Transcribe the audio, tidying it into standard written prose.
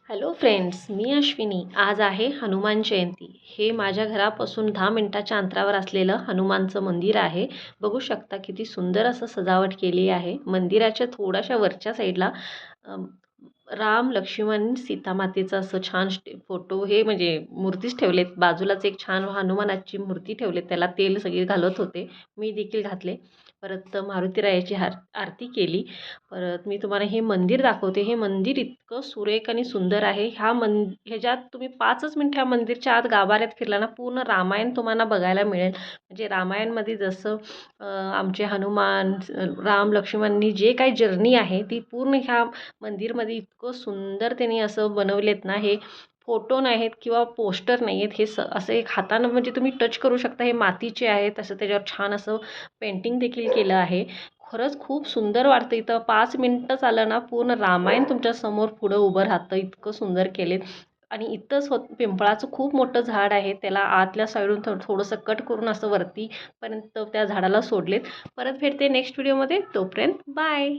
Hello friends, मी अश्विनी. आज आहे हनुमान जयंती. हे माझ्या घरापासून 10 मिनिटाच्या अंतरावर असलेलं हनुमानचं मंदिर आहे. बघू शकता किती सुंदर असं सजावट केली आहे. मंदिराच्या थोड्याशा वरच्या साईडला अम, राम, लक्ष्मण, सीता मातेचं असं छान फोटो हे म्हणजे मूर्तीच ठेवलेत. बाजूलाच एक छान हनुमानाची मूर्ती ठेवली. त्याला तेल सगळे घालत होते. मी देखील घातले. परत मारुतीरायाची आरती केली. परत मी तुम्हाला हे मंदिर दाखवते. हे मंदिर इतकं सुरेख आणि सुंदर आहे. ह्याच्यात तुम्ही 5च मिनिट ह्या मंदिरच्या आत गाभाऱ्यात फिरला ना, पूर्ण रामायण तुम्हाला बघायला मिळेल. म्हणजे रामायणमध्ये जसं आमचे हनुमान, राम, लक्ष्मणांनी जे काही जर्नी आहे ती पूर्ण ह्या मंदिरमध्ये इतकं सुंदर त्यांनी असं बनवलेत ना. हे फोटो नाहीत किंवा पोस्टर नाही आहेत. हे असं एक हातानं म्हणजे तुम्ही टच करू शकता. हे मातीचे आहेत. तसं त्याच्यावर छान असं पेंटिंग देखील केलं आहे. खरंच खूप सुंदर वाटतं. इथं 5 मिनिटं चाललं ना, पूर्ण रामायण तुमच्या समोर पुढं उभं राहतं. इतकं सुंदर केलेत. आणि इथंच पिंपळाचं खूप मोठं झाड आहे. त्याला आतल्या साईडून थोडंसं कट करून असं वरतीपर्यंत त्या झाडाला सोडलेत. परत भेटते नेक्स्ट व्हिडिओमध्ये. तोपर्यंत बाय.